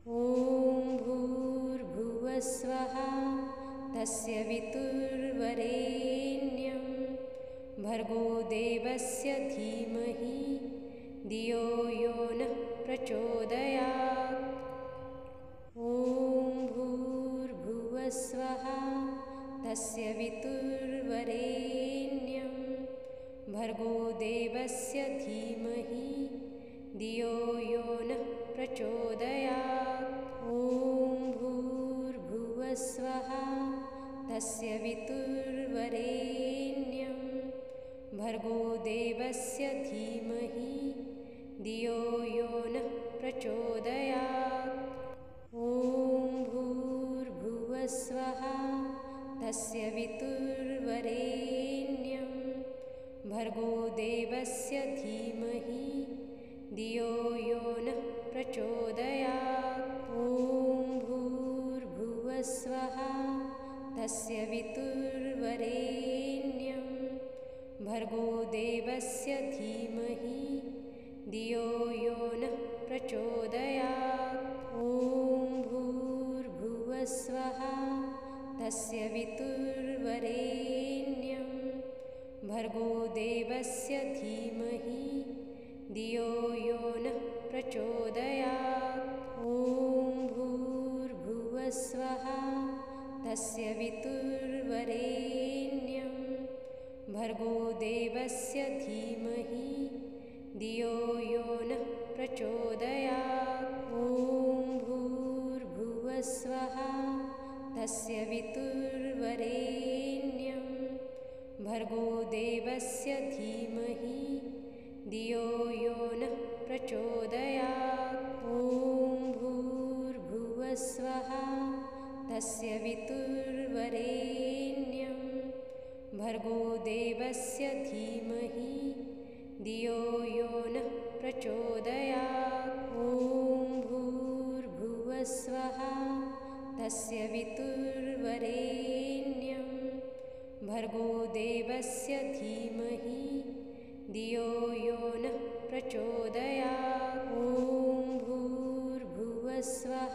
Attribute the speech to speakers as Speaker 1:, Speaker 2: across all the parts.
Speaker 1: ॐ भूर्भुवस्वः तस्य वितुर्वरेण्यं भर्गो देवस्य धीमहि धियो यो नः प्रचोदयात्। ॐ भूर्भुवस्वः तस्य वितुर्वरेण्यं भर्गो देवस्य धीमहि धियो यो नः प्रचोदयात्। ॐ भूर्भुवस्वः तस्य वितुर्वरेण्यं भर्गो देवस्य धीमहि धियो यो नः प्रचोदयात्। ॐ भूर्भुवस्वः तस्य वितुर्वरेण्यं भर्गो देवस्य धीमहि धियो यो नः प्रचोदयात्। ॐ भूर्भुवस्वः तस्य वितुर्वरेण्यं भर्गो देवस्य धीमहि धियो यो नः प्रचोदयात्। ॐ भूर्भुवस्वः तस्य वितुर्वरेण्यं भर्गो देवस्य धीमहि धियो यो नः प्रचोदयात्। ॐ भूर्भुवस्वः तस्य वितुर्वरेण्यं भर्गो देवस्य धीमहि धियो यो नः प्रचोदयात्। ॐ भूर्भुवस्वः तस्य वितुर्वरेण्यं भर्गो देवस्य धीमहि धियो यो नः प्रचोदयात्। ॐ भूर्भुवस्वः तस्य वितुर्वरेण्यं भर्गो देवस्य धीमहि धियो यो नः प्रचोदयात्। ॐ भूर्भुवस्वः तस्य वितुर्वरेण्यं भर्गो देवस्य धीमहि धियो यो नः प्रचोदयात्। ॐ भूर्भुवस्वः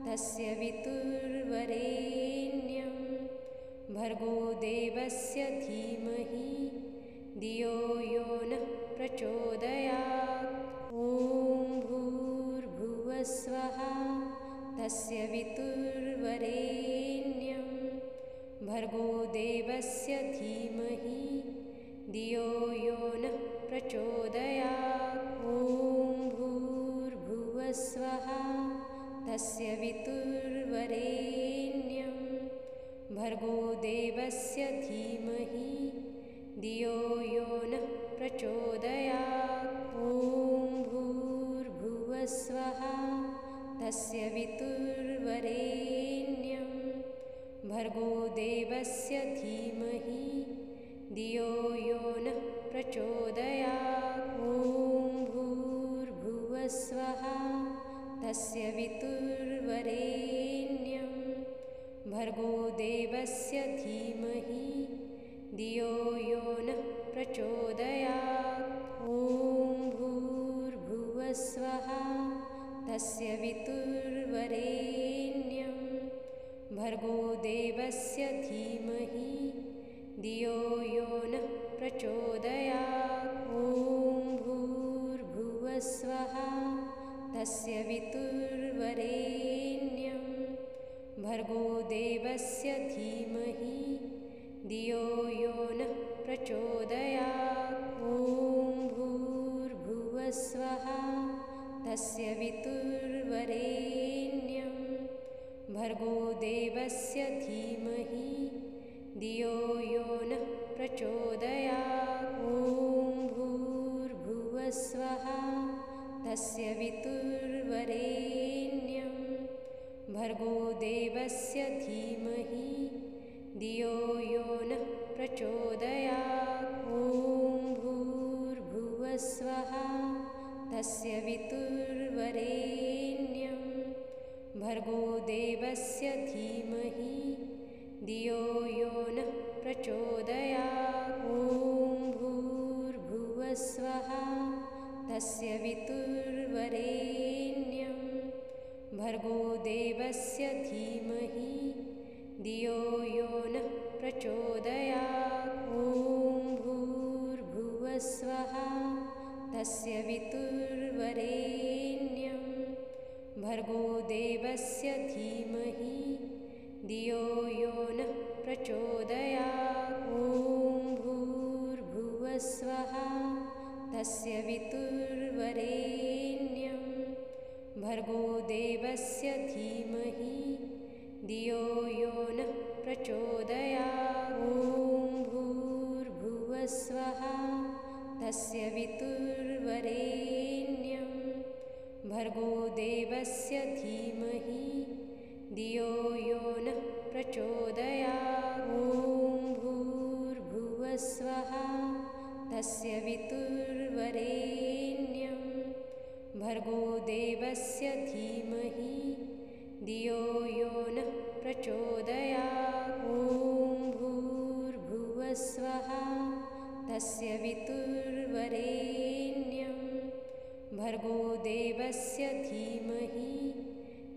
Speaker 1: तस्य वितुर्वरेण्यं भर्गो देवस्य धीमहि धियो यो नः प्रचोदयात्। ॐ भूर्भुवस्वः तस्य वितुर्वरेण्यं भर्गो देवस्य धीमहि धियो यो नः प्रचोदयात्। ॐ भूर्भुवस्वः तस्य वितुर्वरेण्यं भर्गो देवस्य धीमहि धियो यो नः प्रचोदयात्। ॐ भूर्भुवस्वः तस्य वितुर्वरेण्यं भर्गो देवस्य धीमहि धियो यो नः प्रचोदयात्। ॐ भूर्भुवस्वः तस्य वितुर्वरेण्यं भर्गो देवस्य धीमहि धियो यो नः प्रचोदयात्। ॐ भूर्भुवस्वः तस्य वितुर्वरेण्यं भर्गो देवस्य धीमहि धियो यो नः प्रचोदयात्। ॐ भूर्भुवस्वः तस्य वितुर्वरेण्यं भर्गो देवस्य धीमहि धियो यो नः प्रचोदयात्। ॐ भूर्भुवस्वः तस्य वितुर्वरेण्यं भर्गो देवस्य धीमहि धियो यो नः प्रचोदयात्। ॐ भूर्भुवस्वः तस्य वितुर्वरेण्यं भर्गो देवस्य धीमहि धियो यो नः प्रचोदयात्। ॐ भूर्भुवस्वः तस्य वितुर्वरेण्यं भर्गो देवस्य धीमहि धियो यो नः प्रचोदयात्। ॐ भूर्भुवस्वः तस्य वितुर्वरेण्यं भर्गो देवस्य धीमहि धियो यो नः प्रचोदयात्। ॐ भूर्भुवस्वः तस्य वितुर्वरेण्यं भर्गो देवस्य धीमहि धियो यो नः प्रचोदयात्। ॐ भूर्भुवस्वः तस्य वितुर्वरेण्यं भर्गो देवस्य धीमहि धियो यो नः प्रचोदयात्। ॐ भूर्भुवस्वः तस्य वितुर्वरेण्यं भर्गो देवस्य धीमहि धियो यो नः प्रचोदयात्। ॐ भूर्भुवस्वः तस्य वितुर्वरेण्यं भर्गो देवस्य धीमहि धियो यो नः प्रचोदयात्। ॐ भूर्भुवस्वः तस्य वितुर्वरेण्यं भर्गो देवस्य धीमहि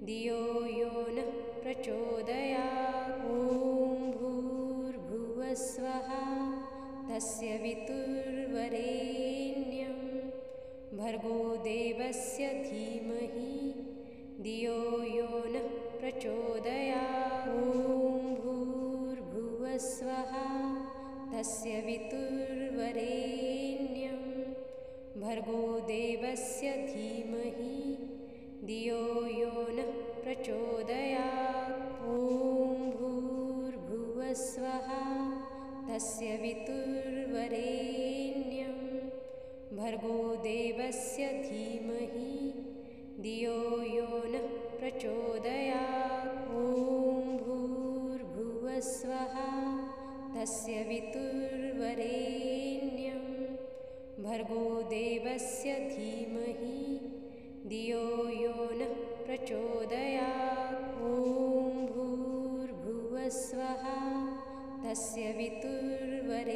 Speaker 1: धियो यो नः प्रचोदयात्। ॐ भूर्भुवस्वः तस्य वितुर्वरेण्यं भर्गो देवस्य धीमहि धियो यो नः प्रचोदयात्। ॐ भूर्भुवस्वः तस्य वितुर्वरेण्यं भर्गो देवस्य धीमहि धियो यो नः प्रचोदयात्। ॐ भूर्भुवस्वः तस्य वितुर्वरेण्यं भर्गो देवस्य धीमहि धियो यो नः प्रचोदयात्। ॐ भूर्भुवस्वः तस्य वितुर्वरेण्यं भर्गो देवस्य धीमहि धियो यो नः प्रचोदयात्। ॐ भूर्भुवस्वः तस्य वितुर्वरेण्यं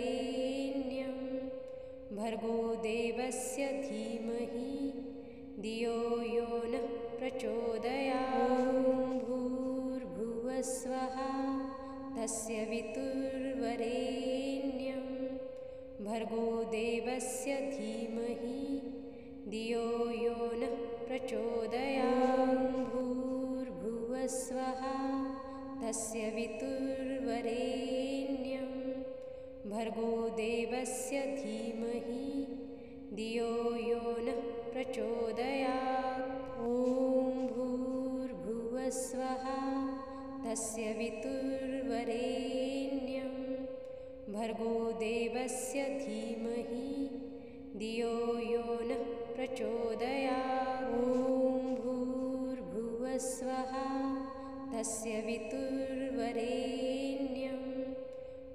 Speaker 1: भर्गो देवस्य धीमहि धियो यो नः प्रचोदयात्। ॐ भूर्भुवस्वः तस्य वितुर्वरेण्यं भर्गो देवस्य धीमहि धियो यो नः प्रचोदयात्। भूर्भुवस्वः तस्य वितुर्वरेण्यं भर्गो देवस्य धीमहि धियो यो नः प्रचोदयात्। ॐ भूर्भुवस्वः तस्य वितुर्वरेण्यं भर्गो देवस्य धीमहि धियो यो नः प्रचोदयात्। ॐ भूर्भुवस्वः तस्य वितुर्वरेण्यं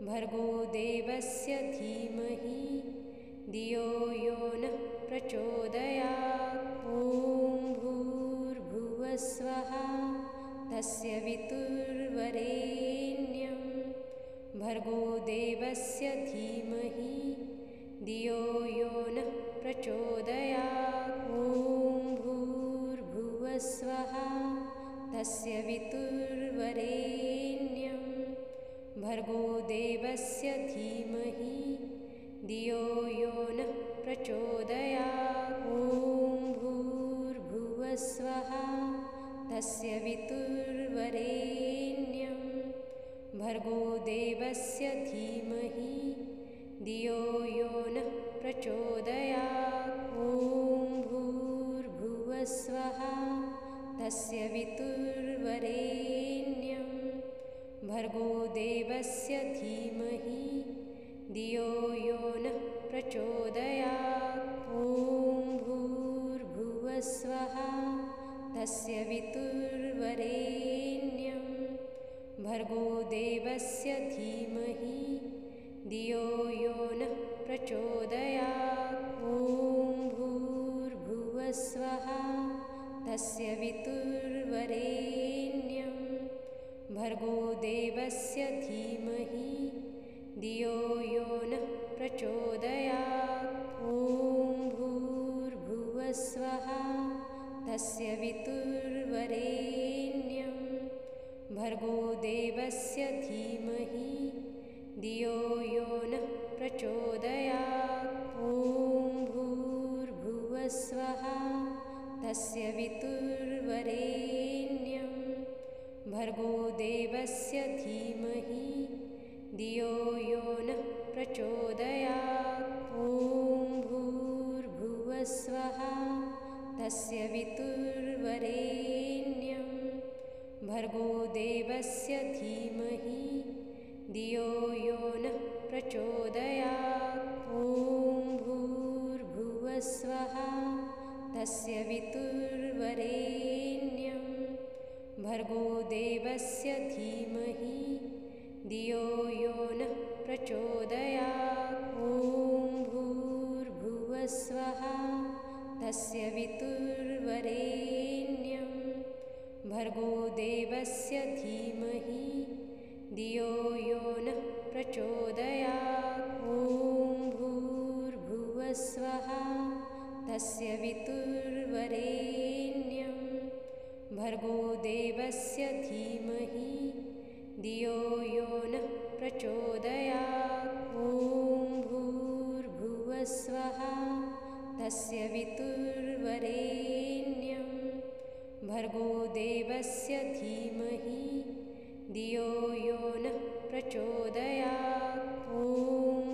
Speaker 1: भर्गो देवस्य धीमहि धियो यो नः प्रचोदयात्। ॐ भूर्भुवस्वः तस्य वितुर्वरेण्यं भर्गो देवस्य धीमहि धियो यो नः प्रचोदयात्। ॐ भूर्भुवस्वः तस्य वितुर्वरेण्यं भर्गो देवस्य धीमहि धियो यो नः प्रचोदयात्। ॐ भूर्भुवस्वः तस्य वितुर्वरेण्यं भर्गो देवस्य धीमहि धियो यो नः प्रचोदयात्। ॐ भूर्भुवस्वः तस्य वितुर्वरेण्यं भर्गो देवस्य धीमहि धियो यो नः प्रचोदयात्। ॐ भूर्भुवस्वः तस्य वितुर्वरेण्यं भर्गो देवस्य धीमहि धियो यो नः प्रचोदयात्। ॐ भूर्भुवस्वः तस्य वितुर्वरेण्यं भर्गो देवस्य धीमहि धियो यो नः प्रचोदयात्। ॐ भूर्भुवस्वः तस्य वितुर्वरेण्यं भर्गो देवस्य धीमहि धियो यो नः प्रचोदयात्। ॐ भूर्भुवस्वः तस्य वितुर्वरेण्यं भर्गो देवस्य धीमहि धियो यो नः प्रचोदयात्। ॐ भूर्भुवस्वः तस्य वितुर्वरेण्यं भर्गो देवस्य धीमहि धियो यो नः प्रचोदयात्। ॐ भूर्भुवस्वः तस्य वितुर्वरेण्यं भर्गो देवस्य धीमहि धियो यो नः प्रचोदयात्। ॐ भूर्भुवस्वः तस्य वितुर्वरेण्यं भर्गो देवस्य धीमहि धियो यो नः प्रचोदयात्। ॐ भूर्भुवस्वः तस्य वितुर्वरेण्यं भर्गो देवस्य धीमहि धियो यो नः प्रचोदयात्। ॐ भूर्भुवस्वः तस्य वितुर्वरेण्यं भर्गो देवस्य धीमहि धियो यो नः प्रचोदयात्। ॐ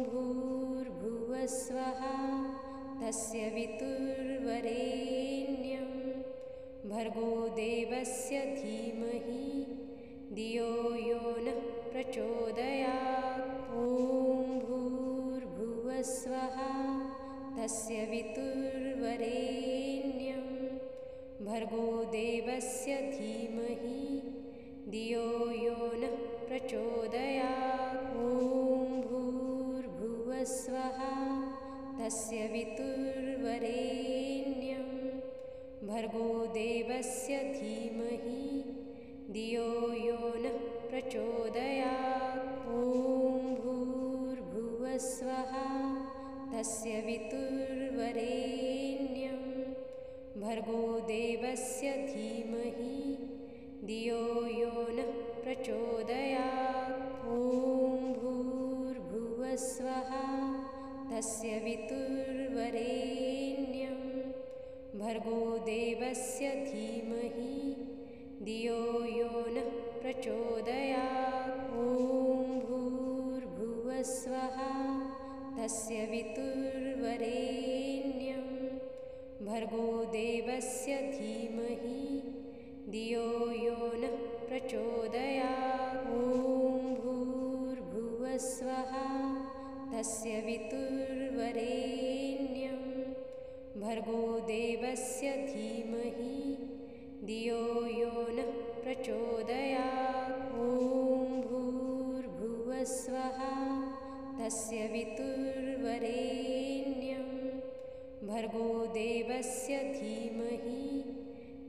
Speaker 1: भूर्भुवस्वः तस्य वितुर्वरेण्यं भर्गो देवस्य धीमहि धियो यो नः प्रचोदयात्। ॐ भूर्भुवस्वः तस्य वितुर्वरेण्यं भर्गो देवस्य धीमहि धियो यो नः प्रचोदयात्। ॐ भूर्भुवस्वः तस्य वितुर्वरेण्यं भर्गो देवस्य धीमहि धियो यो नः प्रचोदयात्। ॐ भूर्भुवस्वः तस्य वितुर्वरेण्यं भर्गो देवस्य धीमहि धियो यो नः प्रचोदयात्। ॐ भूर्भुवस्वः तस्य वितुर्वरेण्यं भर्गो देवस्य धीमहि धियो यो नः प्रचोदयात्। ॐ भूर्भुवस्वः तस्य वितुर्वरेण्यं भर्गो देवस्य धीमहि धियो यो नः प्रचोदयात्। ॐ भूर्भुवस्वः तस्य वितुर्वरेण्यं भर्गो देवस्य धीमहि धियो यो नः प्रचोदयात्। ॐ भूर्भुवस्वः तस्य वितुर्वरेण्यं भर्गो देवस्य धीमहि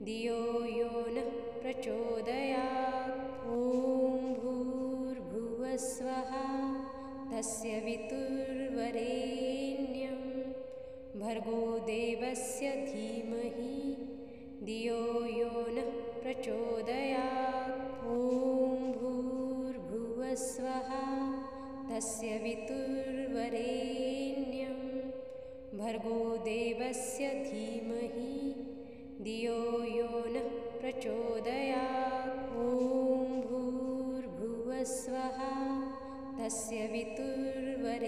Speaker 1: धियो यो नः प्रचोदयात्। ॐ भूर्भुवस्वः तस्य वितुर्वरेण्यं भर्गो देवस्य धीमहि धियो यो नः प्रचोदयात्। ॐ भूर्भुवस्वः तस्य वितुर्वरेण्यं भर्गो देवस्य धीमहि धियो यो नः प्रचोदयात्। ॐ भूर्भुवस्वः तस्य वितुर्वरेण्यं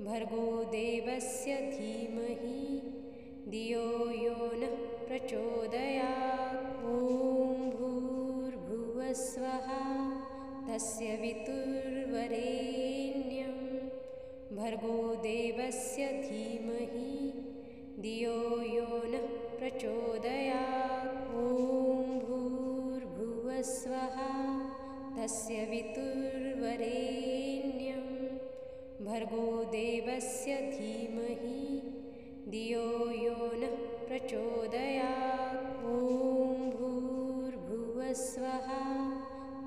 Speaker 1: भर्गो देवस्य धीमहि धियो यो नः प्रचोदयात्। ॐ भूर्भुवस्वः तस्य वितुर्वरेण्यं भर्गो देवस्य धीमहि धियो यो नः प्रचोदयात्। ॐ भूर्भुवस्वः तस्य वितुर्वरेण्यं भर्गो देवस्य धीमहि धियो यो नः प्रचोदयात्। ॐ भूर्भुवस्वः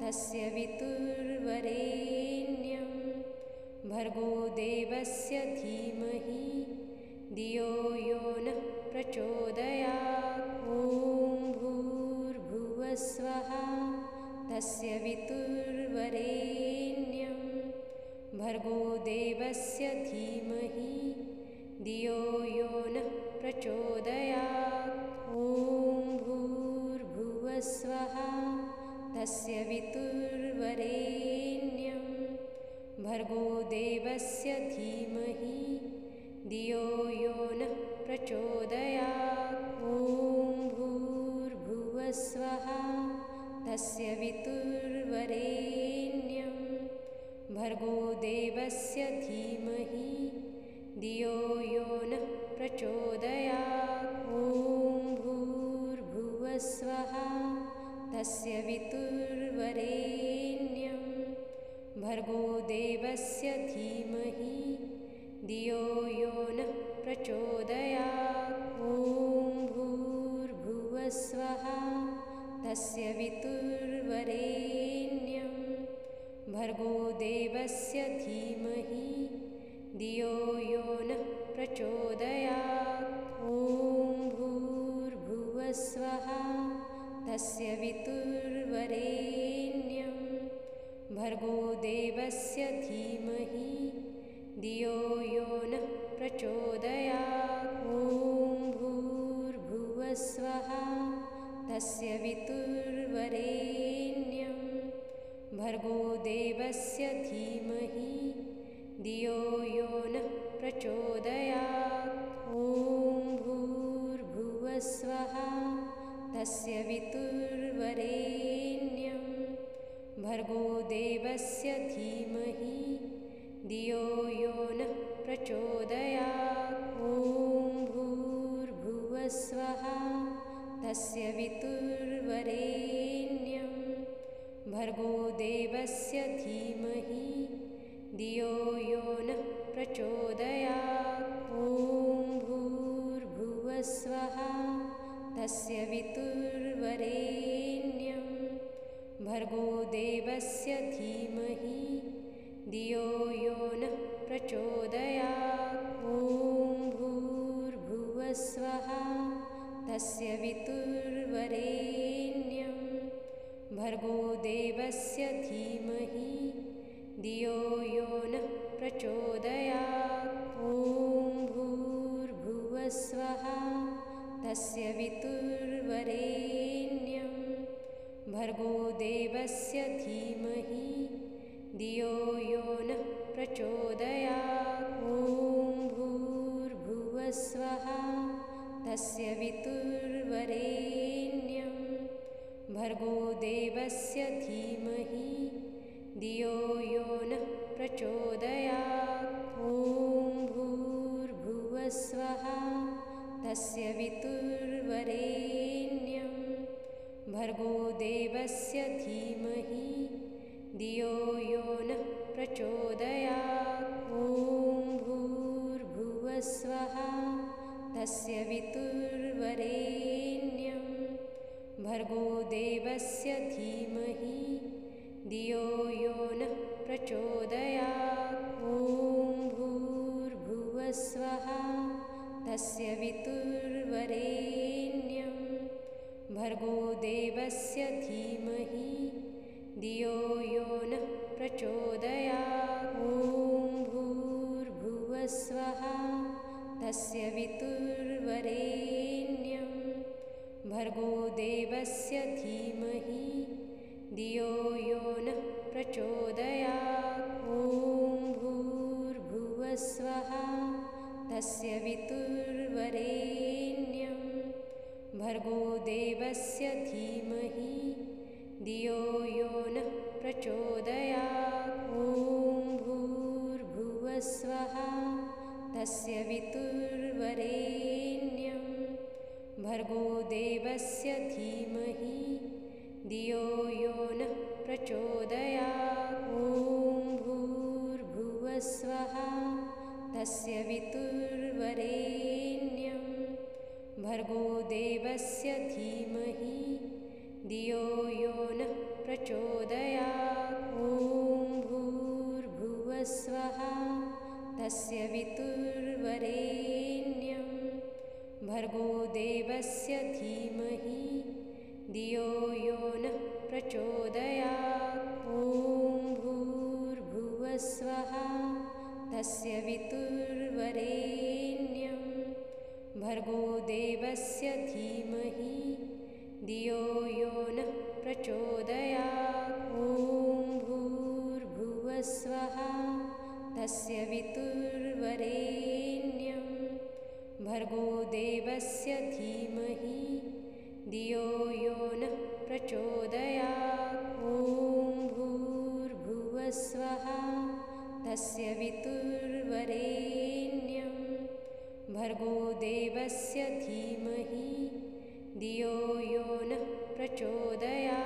Speaker 1: तस्य वितुर्वरेण्यं भर्गो देवस्य धीमहि धियो यो नः प्रचोदयात्। ॐ भूर्भुवस्वः भूर्भुवस्वः तस्य वितुर्वरेण्यं भर्गो देवस्य धीमहि धियो यो नः प्रचोदयात्। ॐ भूर्भुवस्वः तस्य वितुर्वरेण्यं भर्गो देवस्य धीमहि धियो यो नः प्रचोदयात्। ॐ भूर्भुवस्वः तस्य वितुर्वरेण्यं भर्गो देवस्य धीमहि धियो यो नः प्रचोदयात्। ॐ भूर्भुवस्वः तस्य वितुर्वरेण्यं भर्गो देवस्य धीमहि धियो यो नः प्रचोदयात्। ॐ भूर्भुवस्वः तस्य वितुर्वरेण्यं भर्गो देवस्य धीमहि धियो यो नः प्रचोदयात्। ॐ भूर्भुवस्वः तस्य वितुर्वरेण्यं भर्गो देवस्य धीमहि धियो यो नः प्रचोदयात्। ॐ भूर्भुवस्वः तस्य वितुर्वरेण्यं भर्गो देवस्य धीमहि धियो यो नः प्रचोदयात्। ॐ भूर्भुवस्वः तस्य वितुर्वरेण्यं भर्गो देवस्य धीमहि धियो यो नः प्रचोदयात्। ॐ भूर्भुवस्वः तस्य वितुर्वरेण्यं भर्गो देवस्य धीमहि धियो यो नः प्रचोदयात्। ॐ भूर्भुवस्वः तस्य वितुर्वरेण्यं भर्गो देवस्य धीमहि धियो यो नः प्रचोदयात्। ॐ भूर्भुवस्वः तस्य वितुर्वरेण्यं भर्गो देवस्य धीमहि धियो यो नः प्रचोदयात्। ॐ भूर्भुवस्वः तस्य वितुर्वरेण्यं भर्गो देवस्य धीमहि धियो यो नः प्रचोदयात्। ॐ भूर्भुवस्वः तस्य वितुर्वरेण्यं भर्गो देवस्य धीमहि धियो यो नः प्रचोदयात्। ॐ भूर्भुवस्वः तस्य वितुर्वरेण्यं भर्गो देवस्य धीमहि धियो यो नः प्रचोदयात्। ॐ भूर्भुवस्वः तस्य वितुर्वरेण्यं भर्गो देवस्य धीमहि धियो यो नः प्रचोदयात्। ॐ भूर्भुवस्वः तस्य वितुर्वरेण्यं भर्गो देवस्य धीमहि धियो यो नः प्रचोदयात्। ॐ भूर्भुवस्वः तस्य वितुर्वरेण्यं भर्गो देवस्य धीमहि धियो यो नः प्रचोदयात्। ॐ भूर्भुवस्वः तस्य वितुर्वरेण्यं भर्गो देवस्य धीमहि धियो यो नः प्रचोदयात्। ॐ भूर्भुवस्वः तस्य वितुर्वरेण्यं भर्गो देवस्य धीमहि धियो यो नः प्रचोदयात्। ॐ भूर्भुवस्वः तस्य वितुर्वरेण्यं भर्गो देवस्य धीमहि धियो यो नः प्रचोदयात्।